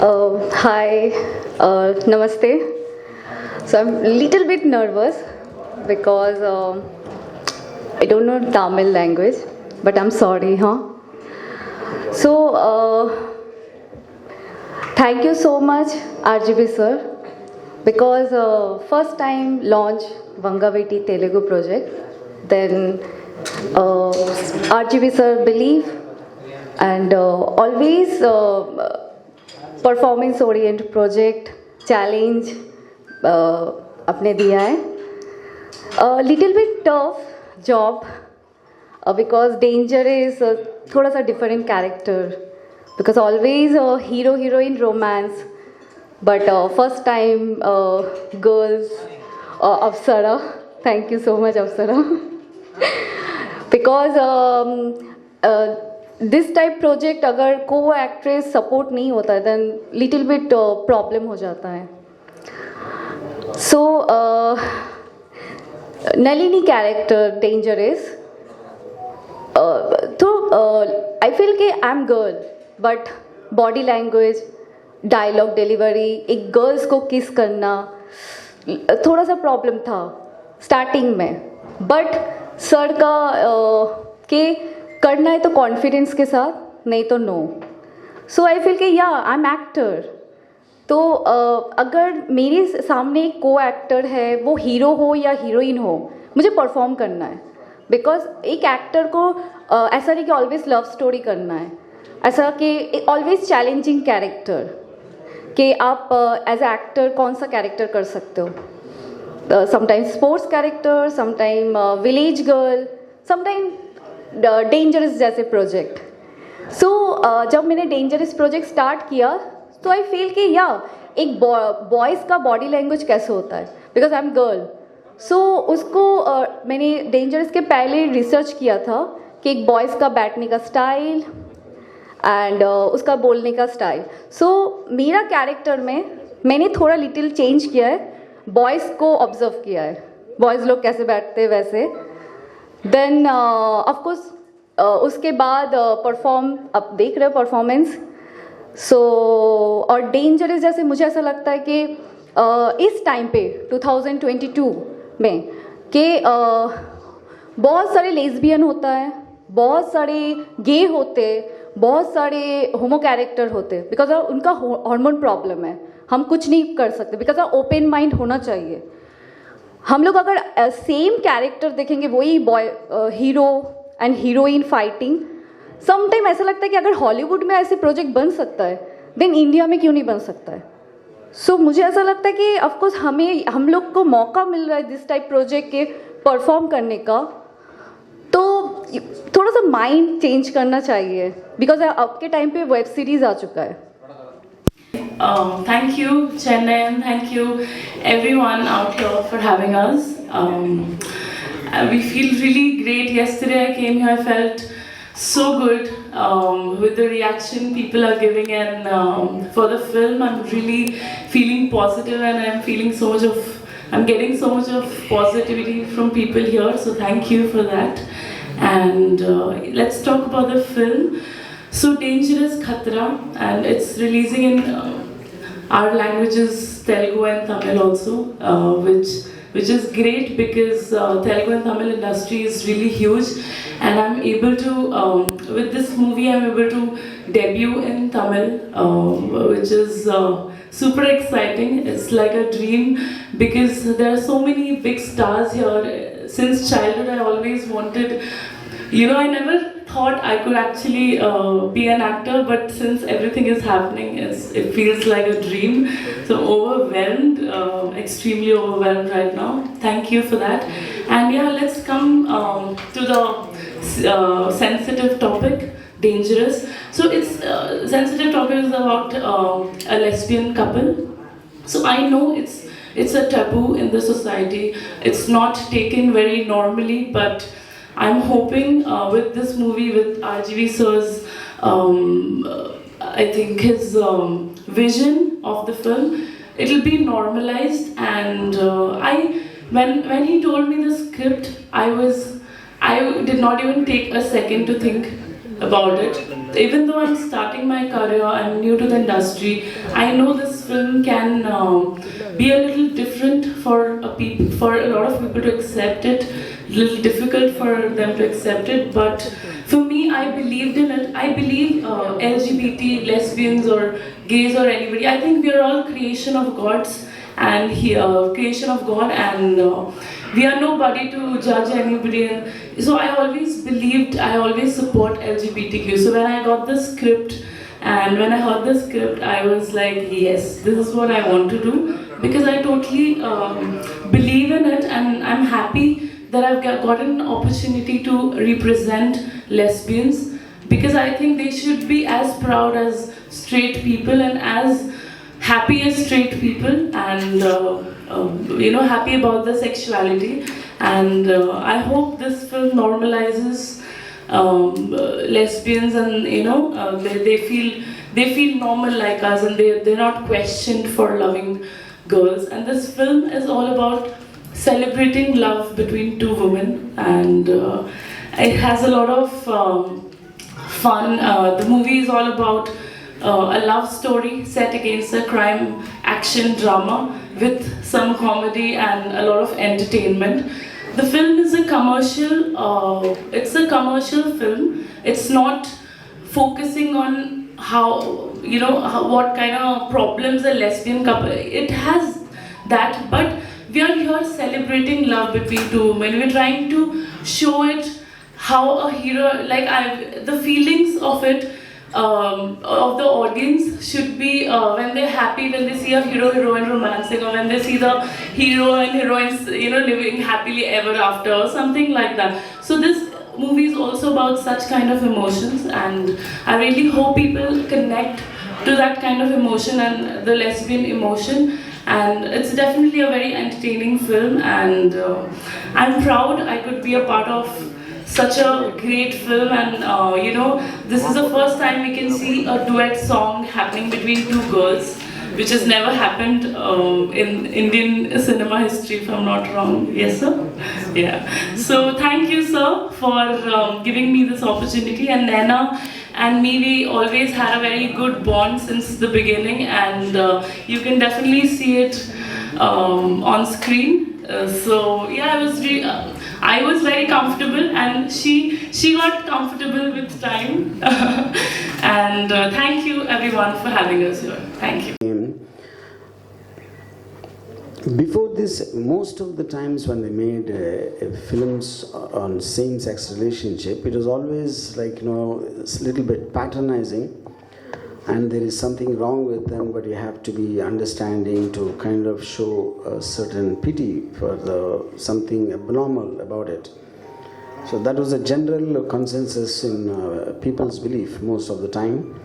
Hi, Namaste. So I'm a little bit nervous because I don't know Tamil language, but I'm sorry, huh? So thank you so much, RGB sir, because first time launch Vangaveti Telugu project, then RGB sir believe and always performance Orient project challenge अपने दिया है little bit tough job because danger is थोड़ा सा different character because always hero heroine romance but first time girls Apsara thank you so much Apsara because this type project अगर को actress support नहीं होता है देन लिटिल बिट प्रॉब्लम हो जाता है so Nalini character danger is तो I feel कि I am girl but body language dialogue delivery एक गर्ल्स को किस करना थोड़ा सा प्रॉब्लम था स्टार्टिंग में बट सर का के करना है तो कॉन्फिडेंस के साथ नहीं तो नो सो आई फील कि या आई एम एक्टर तो अगर मेरे सामने एक को एक्टर है वो हीरो हो या हीरोइन हो मुझे परफॉर्म करना है बिकॉज एक एक्टर को ऐसा नहीं कि ऑलवेज लव स्टोरी करना है ऐसा कि ऑलवेज चैलेंजिंग कैरेक्टर कि आप एज ए एक्टर कौन सा कैरेक्टर कर सकते हो sometime sports character sometime village girl sometime dangerous जैसे प्रोजेक्ट सो जब मैंने डेंजरस प्रोजेक्ट स्टार्ट किया तो आई फील कि या एक बॉयज़ का बॉडी लैंग्वेज कैसे होता है because I am girl so उसको मैंने डेंजरस के पहले रिसर्च किया था कि एक बॉयज़ का बैठने का स्टाइल एंड उसका बोलने का स्टाइल सो मेरा कैरेक्टर में मैंने थोड़ा लिटिल चेंज किया है बॉयज़ को ऑब्जर्व किया है बॉयज़ लोग कैसे बैठते हैं वैसे देन ऑफकोर्स उसके बाद परफॉर्म अब देख रहे हो परफॉर्मेंस सो और डेंजरस जैसे मुझे ऐसा लगता है कि इस टाइम पे 2022 में कि बहुत सारे लेस्बियन होता है बहुत सारे गे होते बहुत सारे होमो कैरेक्टर होते बिकॉज उनका हार्मोन प्रॉब्लम है हम कुछ नहीं कर सकते बिकॉज ओपन माइंड होना चाहिए हम लोग अगर सेम कैरेक्टर देखेंगे वही boy hero and heroine fighting sometime ऐसा लगता है कि अगर हॉलीवुड में ऐसे प्रोजेक्ट बन सकता है देन इंडिया में क्यों नहीं बन सकता है सो मुझे ऐसा लगता है कि ऑफकोर्स हम लोग को मौका मिल रहा है दिस टाइप प्रोजेक्ट के परफॉर्म करने का तो थोड़ा सा माइंड चेंज करना चाहिए बिकॉज अब के टाइम पे वेब सीरीज आ चुका है Thank you, Chennai, and thank you everyone out here for having us. We feel really great. Yesterday I came here, I felt so good with the reaction people are giving, and for the film I'm really feeling positive, and I'm getting so much of positivity from people here, so thank you for that. And let's talk about the film. So Dangerous Khatra, and it's releasing in our languages Telugu and Tamil also, which is great because Telugu and Tamil industry is really huge, and I'm able to with this movie I'm able to debut in Tamil, which is super exciting. It's like a dream because there are so many big stars here. Since childhood I always wanted, I never thought I could actually be an actor, but since everything is happening, it feels like a dream. So overwhelmed, extremely overwhelmed right now. Thank you for that. And yeah, let's come to the sensitive topic, Dangerous. So it's sensitive topic is about a lesbian couple. So I know it's a taboo in the society. It's not taken very normally, but I'm hoping with this movie, with RGV sir's, I think his vision of the film, it'll be normalized. And when he told me the script, I did not even take a second to think about it. Even though I'm starting my career, I'm new to the industry, I know this film can be a little different for a lot of people to accept it, a little difficult for them to accept it, but for me, I believed in it. I believe LGBT, lesbians or gays or anybody, I think we are all creation of God's and creation of God, and we are nobody to judge anybody. And so I always believed, I always support LGBTQ. So when I got the script and when I heard the script, I was like, yes, this is what I want to do, because I totally believe in it, and I'm happy that I've gotten an opportunity to represent lesbians, because I think they should be as proud as straight people and as happy as straight people, and happy about their sexuality. And I hope this film normalizes lesbians, and they feel normal like us, and they're not questioned for loving girls. And this film is all about celebrating love between two women, and it has a lot of fun. The movie is all about a love story set against a crime action drama with some comedy and a lot of entertainment. The film is a commercial. It's a commercial film. It's not focusing on what kind of problems a lesbian couple. It has that, but we are here celebrating love between two women. We're trying to show it how a hero, the feelings of it. Of the audience should be when they're happy, when they see a hero-heroine romancing, or when they see the hero and heroines living happily ever after, or something like that. So this movie is also about such kind of emotions, and I really hope people connect to that kind of emotion and the lesbian emotion. And it's definitely a very entertaining film, and I'm proud I could be a part of such a great film. And this is the first time we can see a duet song happening between two girls, which has never happened in Indian cinema history, if I'm not wrong. Yes, sir? Yeah. So thank you, sir, for giving me this opportunity. And Naina and me, we always had a very good bond since the beginning, and you can definitely see it on screen. So yeah, I was very comfortable, and she got comfortable with time. And thank you everyone for having us here. Thank you. Before this, most of the times when they made films on same-sex relationship, it was always a little bit patronizing, and there is something wrong with them, but you have to be understanding to kind of show a certain pity for something abnormal about it. So that was a general consensus in people's belief most of the time.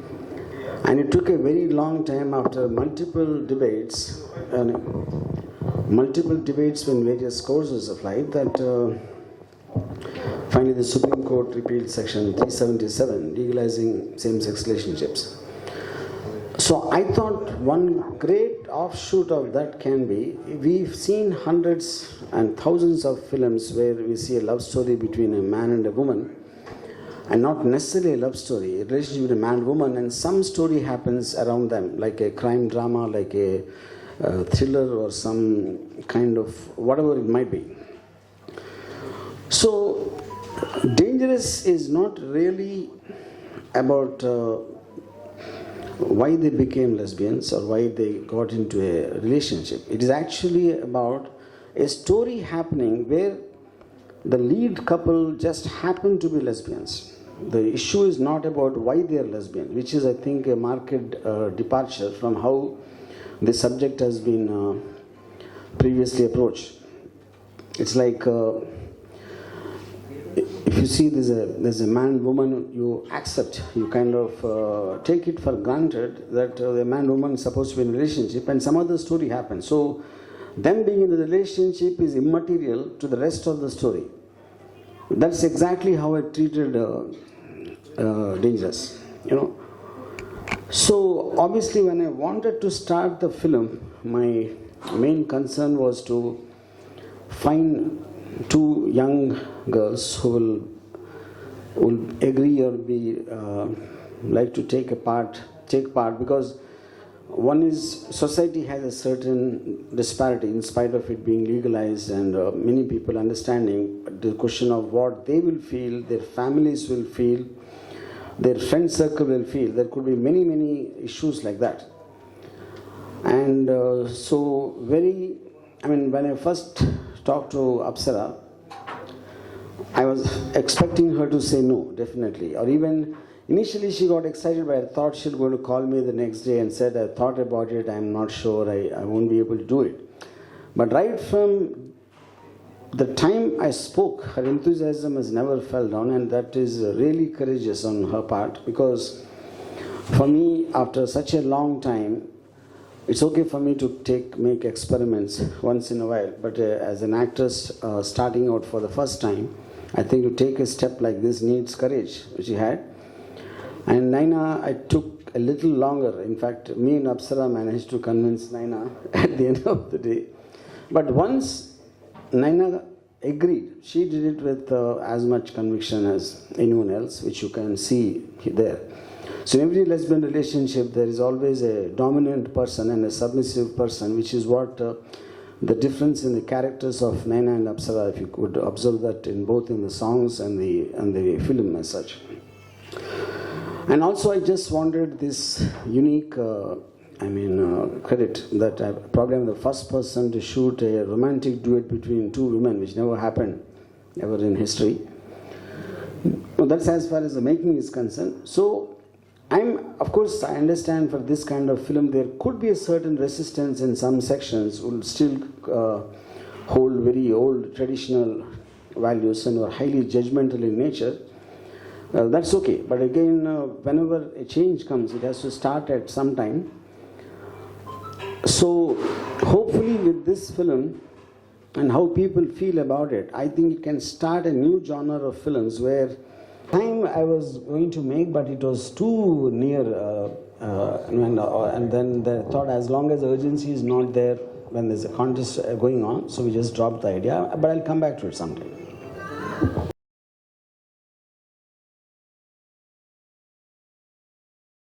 And it took a very long time after multiple debates in various courses of life that finally the Supreme Court repealed Section 377, legalizing same-sex relationships. So I thought one great offshoot of that can be, we've seen hundreds and thousands of films where we see a love story between a man and a woman, and not necessarily a love story, a relationship with a man and woman, and some story happens around them, like a crime drama, like a thriller, or some kind of whatever it might be. So Dangerous is not really about why they became lesbians or why they got into a relationship. It is actually about a story happening where the lead couple just happen to be lesbians. The issue is not about why they are lesbian, which is, I think, a marked departure from how the subject has been previously approached. It's like if you see there's a man woman, you accept, you kind of take it for granted that the man woman is supposed to be in a relationship, and some other story happens. So them being in the relationship is immaterial to the rest of the story. That's exactly how I treated Dangerous, So obviously when I wanted to start the film, my main concern was to find two young girls who will will agree or be like to take part, because one is society has a certain disparity in spite of it being legalized and many people understanding the question of what they will feel, their families will feel, their friend circle will feel. There could be many issues like that. And when I first talked to Apsara, I was expecting her to say no, definitely. Or even initially she got excited, but I thought she was going to call me the next day and said, I thought about it, I'm not sure, I won't be able to do it. But right from the time I spoke, her enthusiasm has never fell down, and that is really courageous on her part, because for me, after such a long time, it's okay for me to make experiments once in a while, but as an actress starting out for the first time, I think to take a step like this needs courage, which she had. And Naina, I took a little longer. In fact, me and Apsara managed to convince Naina at the end of the day. But once Naina agreed, she did it with as much conviction as anyone else, which you can see there. So in every lesbian relationship, there is always a dominant person and a submissive person, which is what the difference in the characters of Naina and Apsara, if you could observe that in both in the songs and the film as such. And also, I just wanted this unique, credit that I probably am the first person to shoot a romantic duet between two women, which never happened ever in history. Well, that's as far as the making is concerned. So, of course, I understand for this kind of film, there could be a certain resistance in some sections, will still hold very old traditional values and are highly judgmental in nature. That's okay. But again, whenever a change comes, it has to start at some time. So, hopefully with this film and how people feel about it, I think it can start a new genre of films where time I was going to make, but it was too near, and then the thought, as long as urgency is not there when there's a contest going on, so we just dropped the idea, but I'll come back to it sometime.